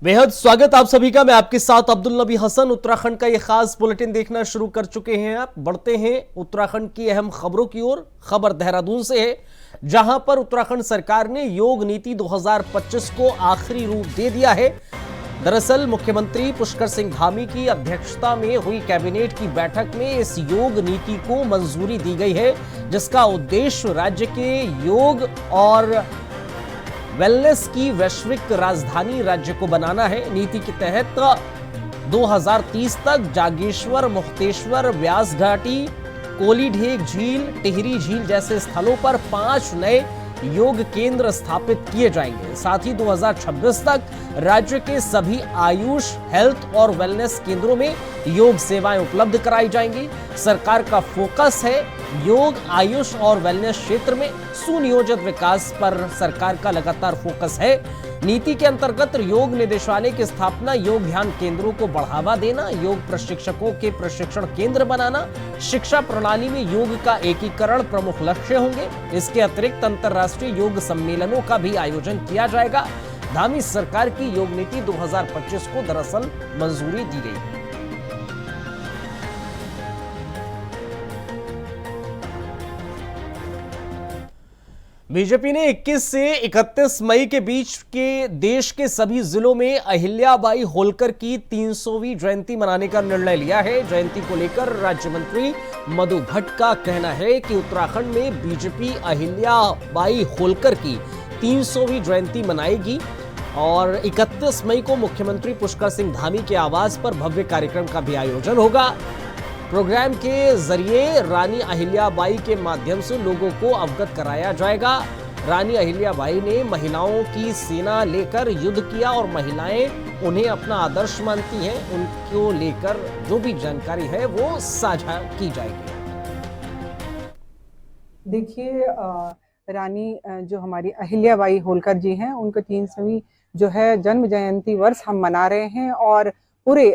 बेहद स्वागत आप सभी का। मैं आपके साथ अब्दुल नबी हसन। उत्तराखंड का ये खास बुलेटिन देखना शुरू कर चुके हैं आप। बढ़ते हैं उत्तराखंड की अहम खबरों की ओर। खबर देहरादून से है, जहां पर उत्तराखंड सरकार ने योग नीति 2025 को आखिरी रूप दे दिया है। दरअसल मुख्यमंत्री पुष्कर सिंह धामी की अध्यक्षता में हुई कैबिनेट की बैठक में इस योग नीति को मंजूरी दी गई है, जिसका उद्देश्य राज्य के योग और वेलनेस की वैश्विक राजधानी राज्य को बनाना है। नीति के तहत 2030 तक जागेश्वर, मुक्तेश्वर, व्यास घाटी, कोलीढेग झील, टिहरी झील जैसे स्थलों पर 5 नए योग केंद्र स्थापित किए जाएंगे। साथ ही 2026 तक राज्य के सभी आयुष, हेल्थ और वेलनेस केंद्रों में योग सेवाएं उपलब्ध कराई जाएंगी। सरकार का फोकस है योग, आयुष और वेलनेस क्षेत्र में सुनियोजित विकास पर सरकार का लगातार फोकस है। नीति के अंतर्गत योग निदेशालय की स्थापना, योग ध्यान केंद्रों को बढ़ावा देना, योग प्रशिक्षकों के प्रशिक्षण केंद्र बनाना, शिक्षा प्रणाली में योग का एकीकरण प्रमुख लक्ष्य होंगे। इसके अतिरिक्त अंतर्राष्ट्रीय योग सम्मेलनों का भी आयोजन किया जाएगा। धामी सरकार की योग नीति 2025 को दरअसल मंजूरी दी गई है। बीजेपी ने 21 से 31 मई के बीच के देश के सभी जिलों में अहिल्याबाई होलकर की 300वीं जयंती मनाने का निर्णय लिया है। जयंती को लेकर राज्य मंत्री मधु भट्ट का कहना है कि उत्तराखंड में बीजेपी अहिल्याबाई होलकर की 300वीं जयंती मनाएगी और 31 मई को मुख्यमंत्री पुष्कर सिंह धामी के आवास पर भव्य कार्यक्रम का भी आयोजन होगा। प्रोग्राम के जरिए रानी अहिल्याबाई के माध्यम से लोगों को अवगत कराया जाएगा। रानी अहिल्याबाई ने महिलाओं की सेना लेकर युद्ध किया और महिलाएं उन्हें अपना आदर्श मानती हैं। उनको लेकर जो भी जानकारी है वो साझा की जाएगी। देखिए, रानी जो हमारी अहिल्याबाई होलकर जी हैं, उनको 300वीं जो है जन्म जयंती वर्ष हम मना रहे हैं और पूरे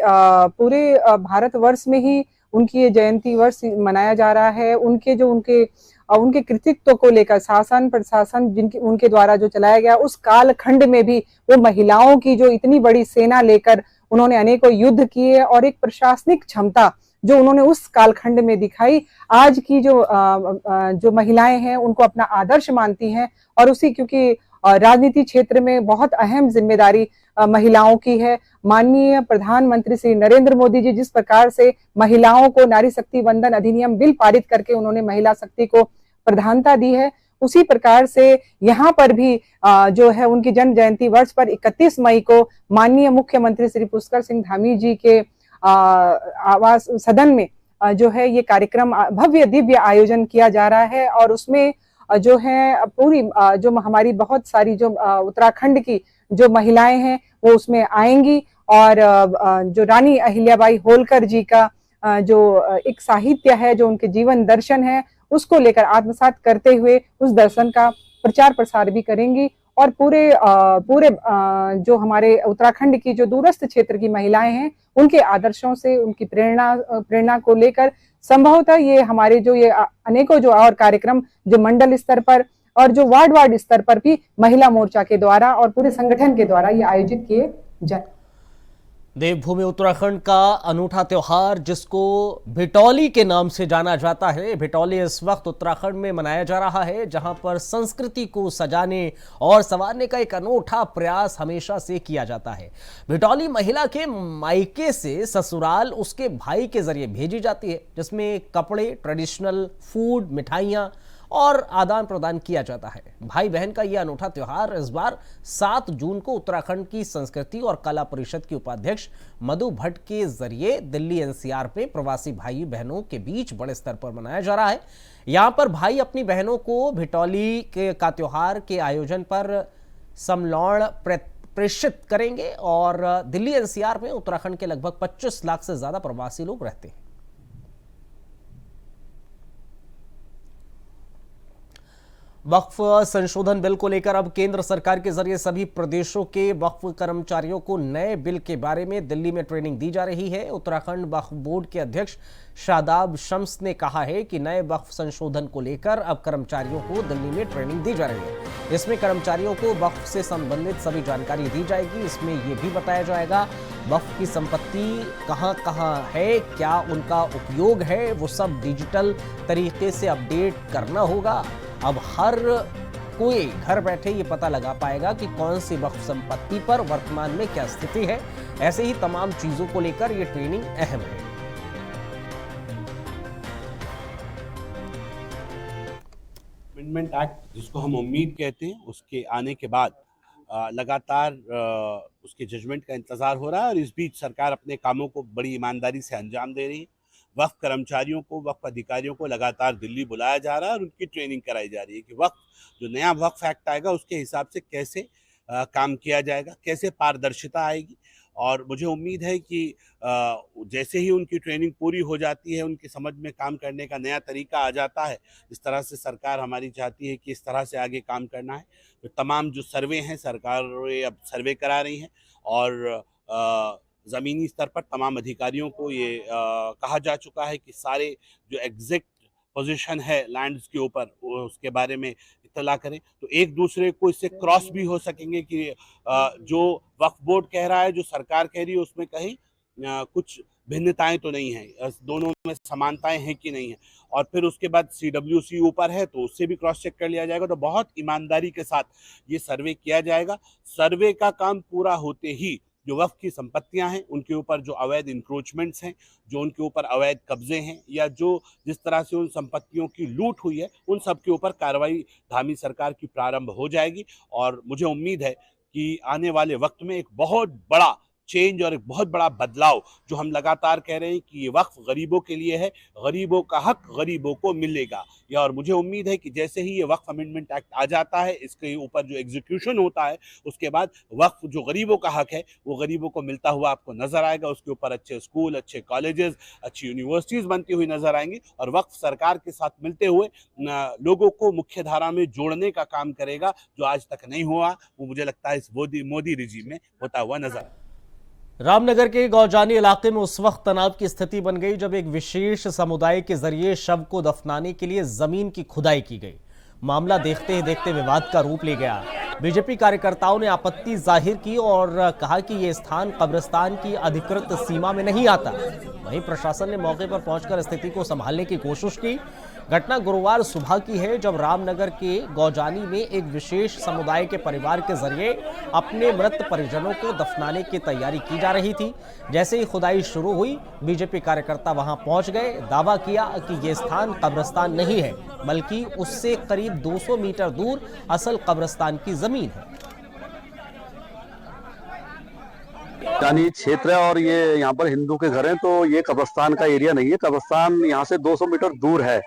भारतवर्ष में ही उनकी ये जयंती वर्ष मनाया जा रहा है। उनके कृतित्व को लेकर शासन प्रशासन जिनके उनके द्वारा जो चलाया गया, उस कालखंड में भी वो महिलाओं की जो इतनी बड़ी सेना लेकर उन्होंने अनेकों युद्ध किए और एक प्रशासनिक क्षमता जो उन्होंने उस कालखंड में दिखाई, आज की जो महिलाएं हैं उनको अपना आदर्श मानती हैं। और उसी क्योंकि राजनीति क्षेत्र में बहुत अहम जिम्मेदारी महिलाओं की है। माननीय प्रधानमंत्री श्री नरेंद्र मोदी जी जिस प्रकार से महिलाओं को नारी शक्ति वंदन अधिनियम बिल पारित करके उन्होंने महिला शक्ति को प्रधानता दी है, उसी प्रकार से यहाँ पर भी जो है उनकी जन्म जयंती वर्ष पर 31 मई को माननीय मुख्यमंत्री श्री पुष्कर सिंह धामी जी के आवास सदन में जो है ये कार्यक्रम भव्य दिव्य आयोजन किया जा रहा है। और उसमें जो है पूरी जो हमारी बहुत सारी जो उत्तराखंड की जो महिलाएं हैं वो उसमें आएंगी और जो रानी अहिल्याबाई होलकर जी का जो एक साहित्य है, जो उनके जीवन दर्शन है, उसको लेकर आत्मसात करते हुए उस दर्शन का प्रचार प्रसार भी करेंगी। और पूरे जो हमारे उत्तराखंड की जो दूरस्थ क्षेत्र की महिलाएं हैं, उनके आदर्शों से उनकी प्रेरणा को लेकर संभवतः ये हमारे जो ये अनेकों जो और कार्यक्रम जो मंडल स्तर पर और जो वार्ड स्तर पर भी महिला मोर्चा के द्वारा और पूरे संगठन के द्वारा ये आयोजित किए जाए। देवभूमि उत्तराखंड का अनूठा त्योहार जिसको भिटौली के नाम से जाना जाता है, भिटौली इस वक्त उत्तराखंड में मनाया जा रहा है, जहां पर संस्कृति को सजाने और संवारने का एक अनूठा प्रयास हमेशा से किया जाता है। भिटौली महिला के मायके से ससुराल उसके भाई के जरिए भेजी जाती है, जिसमें कपड़े, ट्रेडिशनल फूड, मिठाइयाँ और आदान प्रदान किया जाता है। भाई बहन का यह अनूठा त्योहार इस बार 7 जून को उत्तराखंड की संस्कृति और कला परिषद की उपाध्यक्ष मधु भट्ट के जरिए दिल्ली एनसीआर में प्रवासी भाई बहनों के बीच बड़े स्तर पर मनाया जा रहा है। यहां पर भाई अपनी बहनों को भिटौली का त्योहार के आयोजन पर समलौण प्रेषित करेंगे और दिल्ली एनसीआर में उत्तराखंड के लगभग 25 लाख से ज्यादा प्रवासी लोग रहते हैं। वक्फ संशोधन बिल को लेकर अब केंद्र सरकार के जरिए सभी प्रदेशों के वक्फ कर्मचारियों को नए बिल के बारे में दिल्ली में ट्रेनिंग दी जा रही है। उत्तराखंड वक्फ बोर्ड के अध्यक्ष शादाब शम्स ने कहा है कि नए वक्फ संशोधन को लेकर अब कर्मचारियों को दिल्ली में ट्रेनिंग दी जा रही है। इसमें कर्मचारियों को वक्फ से संबंधित सभी जानकारी दी जाएगी। इसमें यह भी बताया जाएगा वक्फ की संपत्ति कहां कहां है, क्या उनका उपयोग है, वो सब डिजिटल तरीके से अपडेट करना होगा। अब हर कोई घर बैठे ये पता लगा पाएगा कि कौन सी वक्फ संपत्ति पर वर्तमान में क्या स्थिति है। ऐसे ही तमाम चीजों को लेकर ये ट्रेनिंग अहम है। अमेंडमेंट एक्ट जिसको हम उम्मीद कहते हैं, उसके आने के बाद लगातार उसके जजमेंट का इंतजार हो रहा है और इस बीच सरकार अपने कामों को बड़ी ईमानदारी से अंजाम दे रही है। वक्फ कर्मचारियों को, वक्फ अधिकारियों को लगातार दिल्ली बुलाया जा रहा है और उनकी ट्रेनिंग कराई जा रही है कि वक्फ जो नया वक्फ एक्ट आएगा उसके हिसाब से कैसे काम किया जाएगा, कैसे पारदर्शिता आएगी। और मुझे उम्मीद है कि जैसे ही उनकी ट्रेनिंग पूरी हो जाती है, उनकी समझ में काम करने का नया तरीका आ जाता है, इस तरह से सरकार हमारी चाहती है कि इस तरह से आगे काम करना है। तो तमाम जो सर्वे हैं, सरकार अब सर्वे करा रही हैं और ज़मीनी स्तर पर तमाम अधिकारियों को ये कहा जा चुका है कि सारे जो एग्जैक्ट पोजीशन है लैंड्स के ऊपर उसके बारे में इत्तला करें, तो एक दूसरे को इससे क्रॉस भी हो सकेंगे कि जो वक्फ बोर्ड कह रहा है, जो सरकार कह रही है, उसमें कहीं कुछ भिन्नताएं तो नहीं हैं, दोनों में समानताएं हैं कि नहीं है। और फिर उसके बाद CWC ऊपर है तो उससे भी क्रॉस चेक कर लिया जाएगा। तो बहुत ईमानदारी के साथ ये सर्वे किया जाएगा। सर्वे का काम पूरा होते ही जो वक्फ की संपत्तियां हैं, उनके ऊपर जो अवैध इंक्रोचमेंट्स हैं, जो उनके ऊपर अवैध कब्जे हैं या जो जिस तरह से उन संपत्तियों की लूट हुई है, उन सब के ऊपर कार्रवाई धामी सरकार की प्रारंभ हो जाएगी। और मुझे उम्मीद है कि आने वाले वक्त में एक बहुत बड़ा चेंज और एक बहुत बड़ा बदलाव, जो हम लगातार कह रहे हैं कि ये वक्फ गरीबों के लिए है, गरीबों का हक गरीबों को मिलेगा। या और मुझे उम्मीद है कि जैसे ही ये वक्फ अमेंडमेंट एक्ट आ जाता है, इसके ऊपर जो एग्जीक्यूशन होता है, उसके बाद वक्फ जो गरीबों का हक है वो गरीबों को मिलता हुआ आपको नजर आएगा। उसके ऊपर अच्छे स्कूल, अच्छे कॉलेजेस, अच्छी यूनिवर्सिटीज बनती हुई नजर आएंगी और वक्फ सरकार के साथ मिलते हुए लोगों को मुख्य धारा में जोड़ने का काम करेगा, जो आज तक नहीं हुआ। वो मुझे लगता है इस मोदी रिजीम में होता हुआ नजर। रामनगर के गौजानी इलाके में उस वक्त तनाव की स्थिति बन गई जब एक विशेष समुदाय के जरिए शव को दफनाने के लिए जमीन की खुदाई की गई। मामला देखते ही देखते विवाद का रूप ले गया। बीजेपी कार्यकर्ताओं ने आपत्ति जाहिर की और कहा कि यह स्थान कब्रिस्तान की अधिकृत सीमा में नहीं आता। वहीं प्रशासन ने मौके पर पहुंचकर स्थिति को संभालने की कोशिश की। घटना गुरुवार सुबह की है, जब रामनगर के गौजानी में एक विशेष समुदाय के परिवार के जरिए अपने मृत परिजनों को दफनाने की तैयारी की जा रही थी। जैसे ही खुदाई शुरू हुई, बीजेपी कार्यकर्ता वहां पहुंच गए। दावा किया कि यह स्थान कब्रिस्तान नहीं है, बल्कि उससे करीब 200 मीटर दूर असल कब्रिस्तान की जमीन है। यानी क्षेत्र है और ये यहाँ पर हिंदू के घर हैं, तो ये कब्रिस्तान का एरिया नहीं है। कब्रिस्तान यहाँ से 200 मीटर दूर है।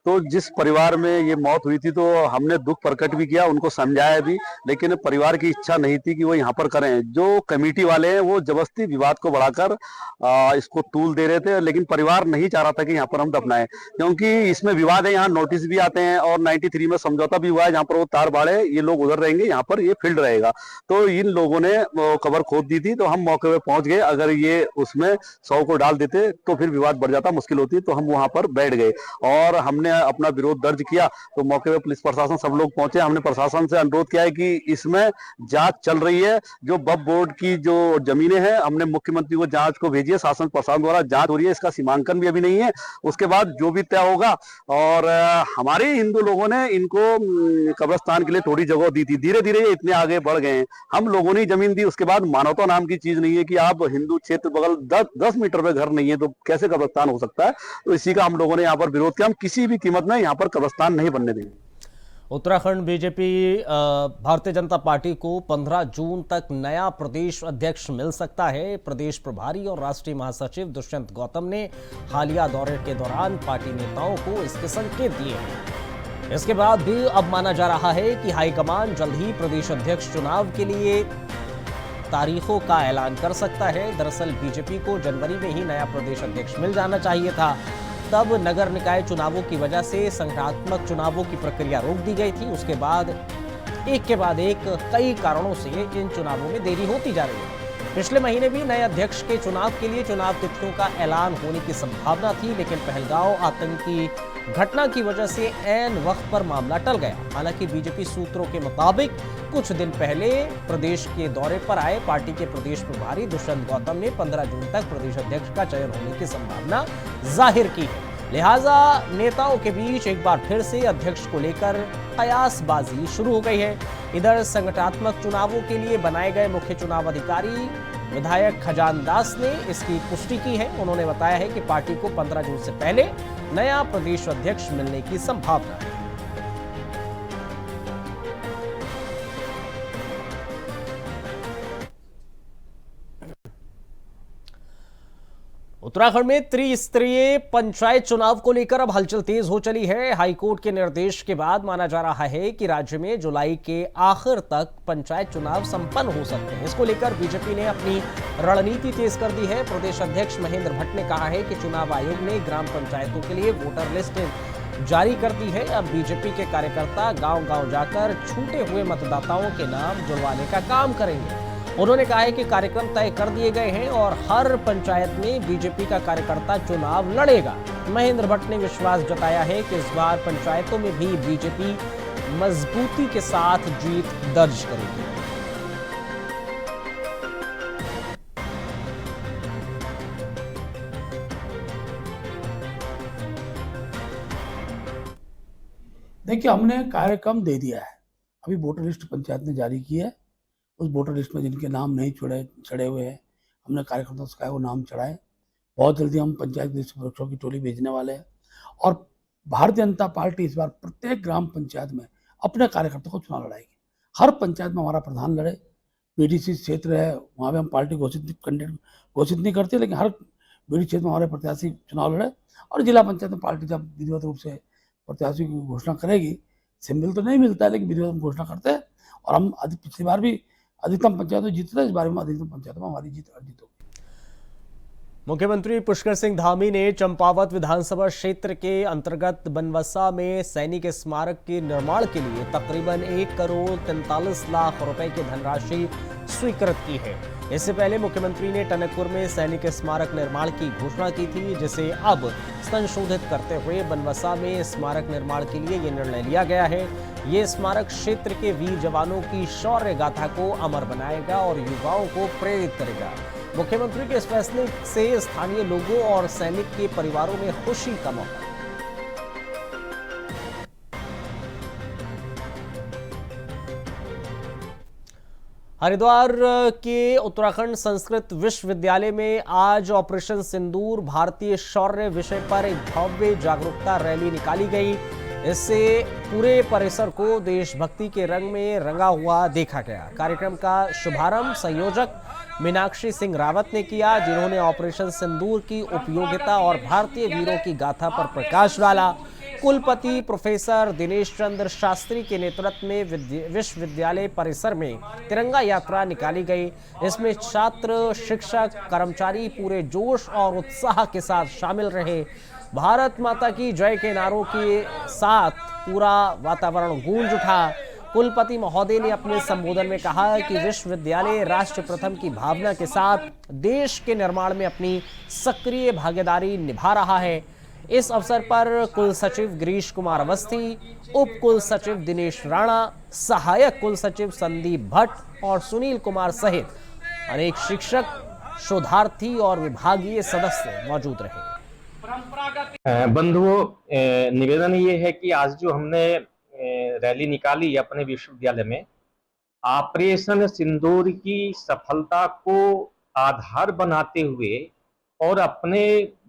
तो जिस परिवार में ये मौत हुई थी, तो हमने दुख प्रकट भी किया, उनको समझाया भी, लेकिन परिवार की इच्छा नहीं थी कि वो यहाँ पर करें। जो कमेटी वाले हैं वो जबरदस्ती विवाद को बढ़ाकर इसको तूल दे रहे थे, लेकिन परिवार नहीं चाह रहा था कि यहाँ पर हम दफनाएं, क्योंकि इसमें विवाद है। यहाँ नोटिस भी आते हैं और 93 में समझौता भी हुआ है, जहाँ पर वो तार बाड़े, ये लोग उधर रहेंगे, यहाँ पर ये फील्ड रहेगा। तो इन लोगों ने कबर खोद दी थी, तो हम मौके पे पहुंच गए। अगर ये उसमें 100 को डाल देते तो फिर विवाद बढ़ जाता, मुश्किल होती। तो हम वहां पर बैठ गए और हमने अपना विरोध दर्ज किया। तो मौके पे पुलिस प्रशासन सब लोग पहुंचे। हमने प्रशासन से अनुरोध किया है कि इसमें जांच चल रही है। जो वक्फ बोर्ड की जो जमीनें हैं, हमने मुख्यमंत्री को जांच को भेजी है, शासन प्रशासन द्वारा जांच हो रही है, इसका सीमांकन भी अभी नहीं है। उसके बाद जो भी तय होगा। और हमारे हिंदू लोगों ने इनको कब्रिस्तान के लिए थोड़ी जगह दी थी। धीरे धीरे इतने आगे बढ़ गए हैं। हम लोगों ने जमीन दी, उसके बाद मानवता नाम की चीज नहीं है कि आप हिंदू क्षेत्र बगल 10 मीटर पे घर नहीं है तो कैसे कब्रिस्तान हो सकता है। तो इसी का हम लोगों ने यहाँ पर विरोध किया। हम किसी भी कीमत में यहाँ पर कब्रिस्तान नहीं बनने देंगे। उत्तराखंड बीजेपी भारतीय जनता पार्टी को 15 जून तक नया प्रदेश अध्यक्ष मिल सकता है। प्रदेश प्रभारी और राष्ट्रीय महासचिव दुष्यंत गौतम ने हालिया दौरे के दौरान पार्टी नेताओं को इसके संकेत दिए हैं। इसके बाद भी अब माना जा रहा है कि हाईकमान जल्द ही प्रदेश अध्यक्ष चुनाव के लिए तारीखों का ऐलान कर सकता है। दरअसल बीजेपी को जनवरी में ही नया प्रदेश अध्यक्ष मिल जाना चाहिए था, तब नगर निकाय चुनावों की वजह से संगठनात्मक चुनावों की प्रक्रिया रोक दी गई थी। उसके बाद एक कई कारणों से इन चुनावों में देरी होती जा रही है। पिछले महीने भी नए अध्यक्ष के चुनाव के लिए चुनाव तिथियों का ऐलान होने की संभावना थी, लेकिन पहलगांव आतंकी घटना की वजह से ऐन वक्त पर मामला टल गया। हालांकि बीजेपी सूत्रों के मुताबिक कुछ दिन पहले प्रदेश के दौरे पर आए पार्टी के प्रदेश प्रभारी दुष्यंत गौतम ने 15 जून तक प्रदेश अध्यक्ष का चयन होने की संभावना जाहिर की है। लिहाजा नेताओं के बीच एक बार फिर से अध्यक्ष को लेकर कयासबाजी शुरू हो गई है। इधर संगठनात्मक चुनावों के लिए बनाए गए मुख्य चुनाव अधिकारी विधायक खजान दास ने इसकी पुष्टि की है। उन्होंने बताया है कि पार्टी को 15 जून से पहले नया प्रदेश अध्यक्ष मिलने की संभावना है। उत्तराखंड में त्रिस्तरीय पंचायत चुनाव को लेकर अब हलचल तेज हो चली है। हाईकोर्ट के निर्देश के बाद माना जा रहा है कि राज्य में जुलाई के आखिर तक पंचायत चुनाव संपन्न हो सकते हैं। इसको लेकर बीजेपी ने अपनी रणनीति तेज कर दी है। प्रदेश अध्यक्ष महेंद्र भट्ट ने कहा है कि चुनाव आयोग ने ग्राम पंचायतों के लिए वोटर लिस्ट जारी कर दी है। अब बीजेपी के कार्यकर्ता गांव-गांव जाकर छूटे हुए मतदाताओं के नाम जुड़वाने का काम करेंगे। उन्होंने कहा है कि कार्यक्रम तय कर दिए गए हैं और हर पंचायत में बीजेपी का कार्यकर्ता चुनाव लड़ेगा। महेंद्र भट्ट ने विश्वास जताया है कि इस बार पंचायतों में भी बीजेपी मजबूती के साथ जीत दर्ज करेगी। देखिए, हमने कार्यक्रम दे दिया है। अभी वोटर लिस्ट पंचायत ने जारी की है। उस वोटर लिस्ट में जिनके नाम नहीं चढ़े हुए हैं, हमने कार्यकर्ताओं से कहा वो नाम चढ़ाए। बहुत जल्दी हम पंचायत परीक्षाओं की टोली भेजने वाले हैं और भारतीय जनता पार्टी इस बार प्रत्येक ग्राम पंचायत में अपने कार्यकर्ताओं को चुनाव लड़ाएगी। हर पंचायत में हमारा प्रधान लड़े। बीडीसी क्षेत्र है, वहाँ पे हम पार्टी घोषित नहीं करते, लेकिन हर बीडीसी क्षेत्र में हमारे प्रत्याशी चुनाव लड़े। और जिला पंचायत में पार्टी जब विधिवत रूप से प्रत्याशी की घोषणा करेगी, सिंबल तो नहीं मिलता है लेकिन विधिवत घोषणा करते हैं। और हम पिछली बार भी अधिकतम पंचायतों जीते थे, इस बारे में अधिकतम पंचायतों में हमारी जीत अर्जित होगी। मुख्यमंत्री पुष्कर सिंह धामी ने चंपावत विधानसभा क्षेत्र के अंतर्गत बनवसा में सैनिक स्मारक के निर्माण के लिए तकरीबन 1,43,00,000 रुपए की धनराशि स्वीकृत की है। इससे पहले मुख्यमंत्री ने टनकपुर में सैनिक स्मारक निर्माण की घोषणा की थी, जिसे अब संशोधित करते हुए बनवसा में स्मारक निर्माण के लिए ये निर्णय लिया गया है। ये स्मारक क्षेत्र के वीर जवानों की शौर्य गाथा को अमर बनाएगा और युवाओं को प्रेरित करेगा। मुख्यमंत्री के इस फैसले से स्थानीय लोगों और सैनिक के परिवारों में खुशी का मौका। हरिद्वार के उत्तराखंड संस्कृत विश्वविद्यालय में आज ऑपरेशन सिंदूर भारतीय शौर्य विषय पर एक भव्य जागरूकता रैली निकाली गई। इससे पूरे परिसर को देशभक्ति के रंग में रंगा हुआ देखा गया। कार्यक्रम का शुभारंभ संयोजक मीनाक्षी सिंह रावत ने किया, जिन्होंने ऑपरेशन सिंदूर की उपयोगिता और भारतीय वीरों की गाथा पर प्रकाश डाला। कुलपति प्रोफेसर दिनेश चंद्र शास्त्री के नेतृत्व में विश्वविद्यालय परिसर में तिरंगा यात्रा निकाली गई। इसमें छात्र, शिक्षक, कर्मचारी पूरे जोश और उत्साह के साथ शामिल रहे। भारत माता की जय के नारों के साथ पूरा वातावरण गूंज उठा। कुलपति महोदय ने अपने संबोधन में कहा कि विश्वविद्यालय राष्ट्र प्रथम की भावना के साथ देश के निर्माण में अपनी सक्रिय भागीदारी निभा रहा है। इस अवसर पर कुल सचिव गिरीश कुमार अवस्थी, उप कुल सचिव दिनेश राणा, सहायक कुल सचिव संदीप भट्ट और सुनील कुमार सहित अनेक शिक्षक, शोधार्थी और विभागीय सदस्य मौजूद रहे। बंधुओं, निवेदन ये है कि आज जो हमने रैली निकाली अपने विश्वविद्यालय में, ऑपरेशन सिंदूर की सफलता को आधार बनाते हुए और अपने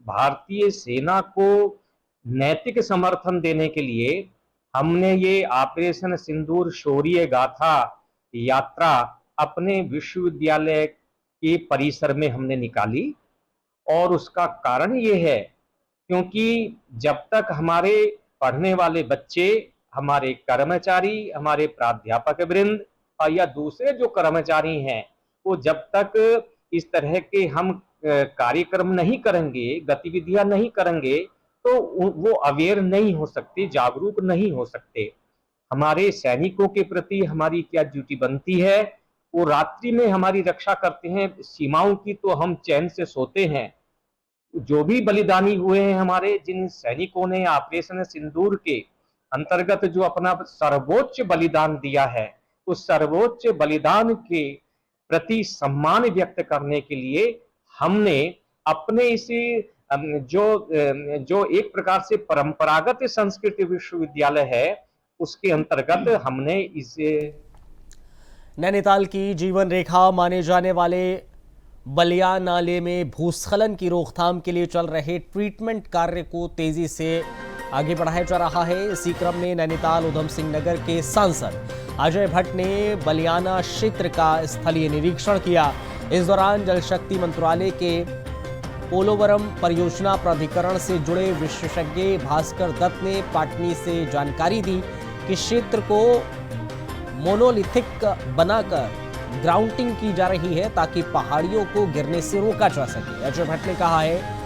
भारतीय सेना को नैतिक समर्थन देने के लिए हमने ये ऑपरेशन सिंदूर शौर्य गाथा यात्रा अपने विश्वविद्यालय के परिसर में हमने निकाली। और उसका कारण ये है क्योंकि जब तक हमारे पढ़ने वाले बच्चे, हमारे कर्मचारी, हमारे प्राध्यापक वृंद या दूसरे जो कर्मचारी हैं, वो जब तक इस तरह के हम कार्यक्रम नहीं करेंगे, गतिविधियां नहीं करेंगे, तो वो अवेयर नहीं हो सकते, जागरूक नहीं हो सकते। हमारे सैनिकों के प्रति हमारी क्या ड्यूटी बनती है, वो रात्रि में हमारी रक्षा करते हैं सीमाओं की, तो हम चैन से सोते हैं। जो भी बलिदानी हुए हैं हमारे, जिन सैनिकों ने ऑपरेशन सिंदूर के अंतर्गत जो अपना सर्वोच्च बलिदान दिया है, उस सर्वोच्च बलिदान के प्रति सम्मान व्यक्त करने के लिए हमने अपने इसे जो एक प्रकार से परंपरागत संस्कृत विश्वविद्यालय है, उसके अंतर्गत हमने इसे नैनीताल की जीवन रेखा माने जाने वाले बलिया नाले में भूस्खलन की रोकथाम के लिए चल रहे ट्रीटमेंट कार्य को तेजी से आगे बढ़ाया जा रहा है। इसी क्रम में नैनीताल उधम सिंह नगर के सांसद अजय भट्ट ने बलियाना क्षेत्र का स्थलीय निरीक्षण किया। इस दौरान जल शक्ति मंत्रालय के पोलोवरम परियोजना प्राधिकरण से जुड़े विशेषज्ञ भास्कर दत्त ने पाटनी से जानकारी दी कि क्षेत्र को मोनोलिथिक बनाकर ग्राउंडिंग की जा रही है ताकि पहाड़ियों को गिरने से रोका जा सके। अजय भट्ट ने कहा है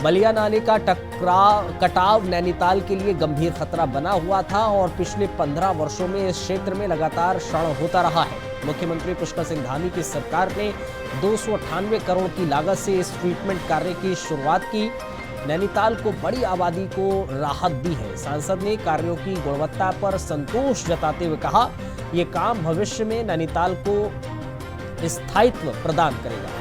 बलिया नाले का कटाव नैनीताल के लिए गंभीर खतरा बना हुआ था और पिछले 15 वर्षों में इस क्षेत्र में लगातार क्षरण होता रहा है। मुख्यमंत्री पुष्कर सिंह धामी की सरकार ने 298 करोड़ की लागत से इस ट्रीटमेंट कार्य की शुरुआत की। नैनीताल को बड़ी आबादी को राहत दी है। सांसद ने कार्यों की गुणवत्ता पर संतोष जताते हुए कहा, यह काम भविष्य में नैनीताल को स्थायित्व प्रदान करेगा।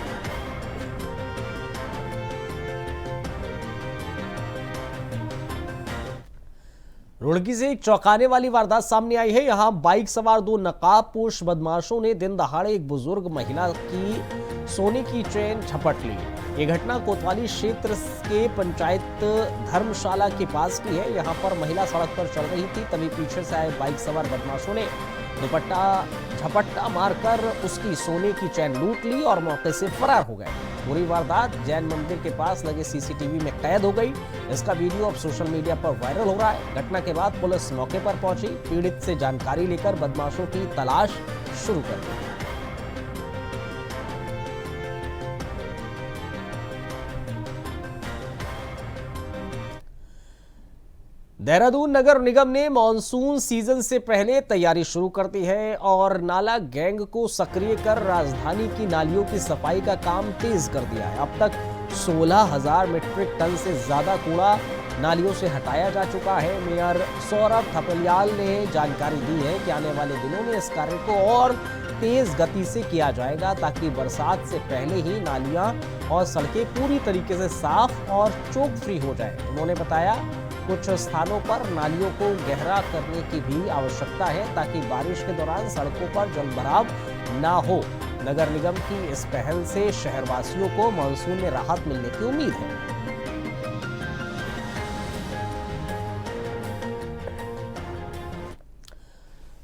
रुड़की से एक चौंकाने वाली वारदात सामने आई है। यहां बाइक सवार दो नकाबपोश बदमाशों ने दिन दहाड़े एक बुजुर्ग महिला की सोने की चेन झपट ली। ये घटना कोतवाली क्षेत्र के पंचायत धर्मशाला के पास की है। यहां पर महिला सड़क पर चल रही थी, तभी पीछे से आए बाइक सवार बदमाशों ने झपट्टा मारकर उसकी सोने की चैन लूट ली और मौके से फरार हो गए। पूरी वारदात जैन मंदिर के पास लगे सीसीटीवी में कैद हो गई। इसका वीडियो अब सोशल मीडिया पर वायरल हो रहा है। घटना के बाद पुलिस मौके पर पहुंची, पीड़ित से जानकारी लेकर बदमाशों की तलाश शुरू कर दी। देहरादून नगर निगम ने मॉनसून सीजन से पहले तैयारी शुरू कर दी है और नाला गैंग को सक्रिय कर राजधानी की नालियों की सफाई का काम तेज कर दिया है। अब तक 16,000 मीट्रिक टन से ज्यादा कूड़ा नालियों से हटाया जा चुका है। मेयर सौरभ थपलियाल ने जानकारी दी है कि आने वाले दिनों में इस कार्य को और तेज गति से किया जाएगा ताकि बरसात से पहले ही नालियां और सड़कें पूरी तरीके से साफ और चोक फ्री हो जाए। उन्होंने बताया कुछ स्थानों पर नालियों को गहरा करने की भी आवश्यकता है ताकि बारिश के दौरान सड़कों पर जलभराव ना हो। नगर निगम की इस पहल से शहरवासियों को मानसून में राहत मिलने की उम्मीद है।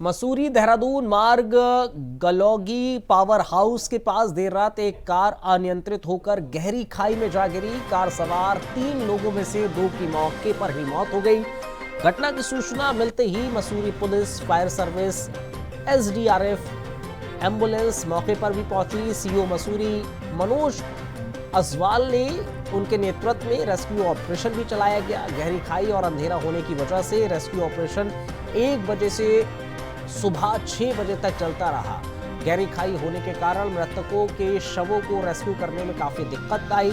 मसूरी देहरादून मार्ग गलौगी पावर हाउस के पास देर रात एक कार अनियंत्रित होकर गहरी खाई में जा गिरी। कार सवार 3 लोगों में से 2 की मौके पर ही मौत हो गई। घटना की सूचना मिलते ही Mussoorie police, fire service, SDRF, ambulance मौके पर भी पहुंची। सीओ मसूरी मनोज असवाल ने उनके नेतृत्व में रेस्क्यू ऑपरेशन भी चलाया गया। गहरी खाई और अंधेरा होने की वजह से रेस्क्यू ऑपरेशन 1 बजे से सुबह 6 बजे तक चलता रहा। गहरी खाई होने के कारण मृतकों के शवों को रेस्क्यू करने में काफी दिक्कत आई।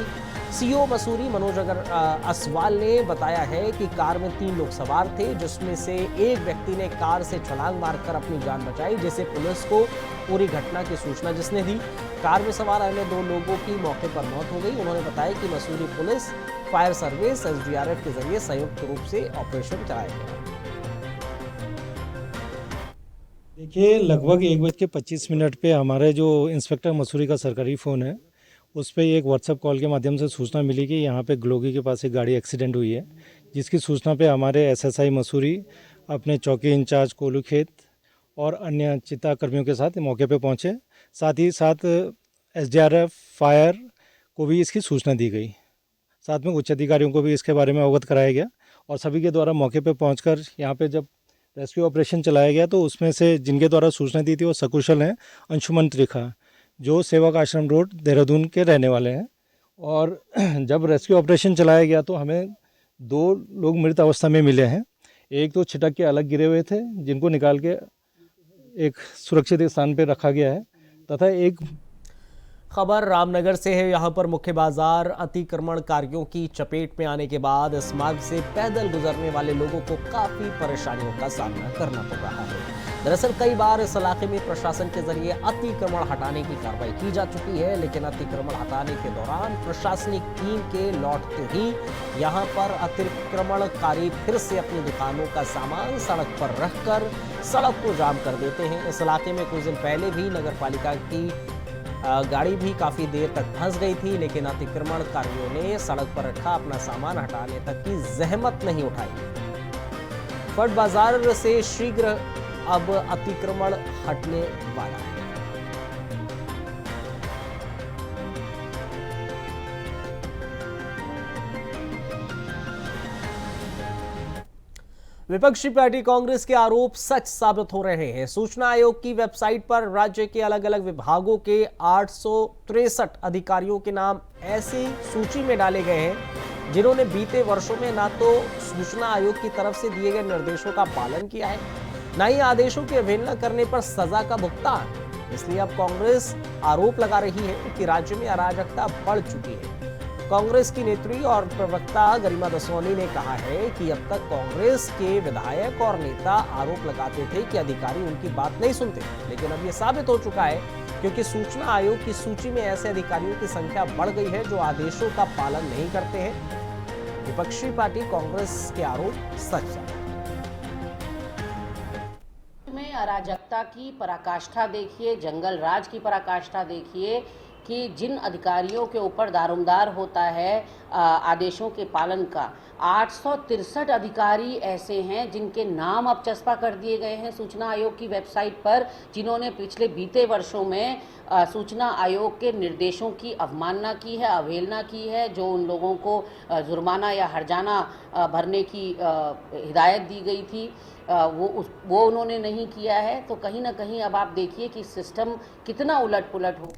सीओ मसूरी मनोज असवाल ने बताया है कि कार में 3 लोग सवार थे, जिसमें से एक व्यक्ति ने कार से छलांग मारकर अपनी जान बचाई, जिससे पुलिस को पूरी घटना की सूचना जिसने दी। कार में सवार अन्य 2 लोगों की मौके पर मौत हो गई। उन्होंने बताया कि Mussoorie police, fire service, SDRF के जरिए संयुक्त रूप से ऑपरेशन चलाया गया। देखिए, लगभग 1:25 पे हमारे जो इंस्पेक्टर मसूरी का सरकारी फ़ोन है, उस पर एक व्हाट्सएप कॉल के माध्यम से सूचना मिली कि यहाँ पे ग्लोगी के पास एक गाड़ी एक्सीडेंट हुई है, जिसकी सूचना पे हमारे एसएसआई मसूरी अपने चौकी इंचार्ज कोलू खेत और अन्य चिता कर्मियों के साथ मौके पे पहुँचे। साथ ही साथ एसडीआरएफ, फायर को भी इसकी सूचना दी गई। साथ में उच्च अधिकारियों को भी इसके बारे में अवगत कराया गया और सभी के द्वारा मौके पर पहुँच कर यहाँ पर जब रेस्क्यू ऑपरेशन चलाया गया तो उसमें से जिनके द्वारा सूचना दी थी वो सकुशल हैं अंशुमन त्रिखा, जो सेवक आश्रम रोड देहरादून के रहने वाले हैं। और जब रेस्क्यू ऑपरेशन चलाया गया तो हमें 2 लोग मृत अवस्था में मिले हैं। एक तो छिटक के अलग गिरे हुए थे, जिनको निकाल के एक सुरक्षित स्थान पर रखा गया है, तथा एक खबर रामनगर से है। यहां पर मुख्य बाजार अतिक्रमणकारियों की चपेट में आने के बाद इस मार्ग से पैदल गुजरने वाले लोगों को काफी परेशानियों का सामना करना पड़ रहा है। दरअसल कई बार इस इलाके में प्रशासन के जरिए अतिक्रमण हटाने की कार्रवाई की जा चुकी है, लेकिन अतिक्रमण हटाने के दौरान प्रशासनिक टीम के लौटते ही यहां पर अतिक्रमणकारी फिर से अपनी दुकानों का सामान सड़क पर रखकर सड़क को जाम कर देते हैं। इस इलाके में कुछ दिन पहले भी नगर पालिका की गाड़ी भी काफी देर तक फंस गई थी, लेकिन अतिक्रमणकारियों ने सड़क पर रखा अपना सामान हटाने तक की जहमत नहीं उठाई। फट बाजार से शीघ्र अब अतिक्रमण हटने वाला है। विपक्षी पार्टी कांग्रेस के आरोप सच साबित हो रहे हैं। सूचना आयोग की वेबसाइट पर राज्य के अलग अलग विभागों के 863 अधिकारियों के नाम ऐसी सूची में डाले गए हैं जिन्होंने बीते वर्षों में ना तो सूचना आयोग की तरफ से दिए गए निर्देशों का पालन किया है, न ही आदेशों की अवहेलना करने पर सजा का भुगतान। इसलिए अब कांग्रेस आरोप लगा रही है कि राज्य में अराजकता बढ़ चुकी है। कांग्रेस की नेत्री और प्रवक्ता गरिमा दसोनी ने कहा है कि अब तक कांग्रेस के विधायक और नेता आरोप लगाते थे कि अधिकारी उनकी बात नहीं सुनते, लेकिन अब यह साबित हो चुका है क्योंकि सूचना आयोग की सूची में ऐसे अधिकारियों की संख्या बढ़ गई है जो आदेशों का पालन नहीं करते हैं। विपक्षी पार्टी कांग्रेस के आरोप सच है। में अराजकता की पराकाष्ठा देखिए, जंगल राज की पराकाष्ठा देखिए कि जिन अधिकारियों के ऊपर दारोमदार होता है आदेशों के पालन का, 863 अधिकारी ऐसे हैं जिनके नाम अब चस्पा कर दिए गए हैं सूचना आयोग की वेबसाइट पर, जिन्होंने पिछले बीते वर्षों में सूचना आयोग के निर्देशों की अवमानना की है, अवहेलना की है। जो उन लोगों को जुर्माना या हर्जाना भरने की हिदायत दी गई थी वो उन्होंने नहीं किया है। तो कहीं ना कहीं अब आप देखिए कि सिस्टम कितना उलट पुलट हो।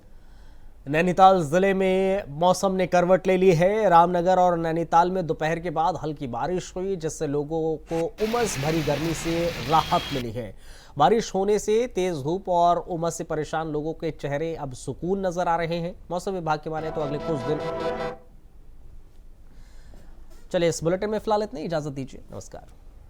नैनीताल जिले में मौसम ने करवट ले ली है। रामनगर और नैनीताल में दोपहर के बाद हल्की बारिश हुई, जिससे लोगों को उमस भरी गर्मी से राहत मिली है। बारिश होने से तेज धूप और उमस से परेशान लोगों के चेहरे अब सुकून नजर आ रहे हैं। मौसम विभाग की माने तो अगले कुछ दिन। चलिए इस बुलेटिन में फिलहाल इतना ही, इजाजत दीजिए, नमस्कार।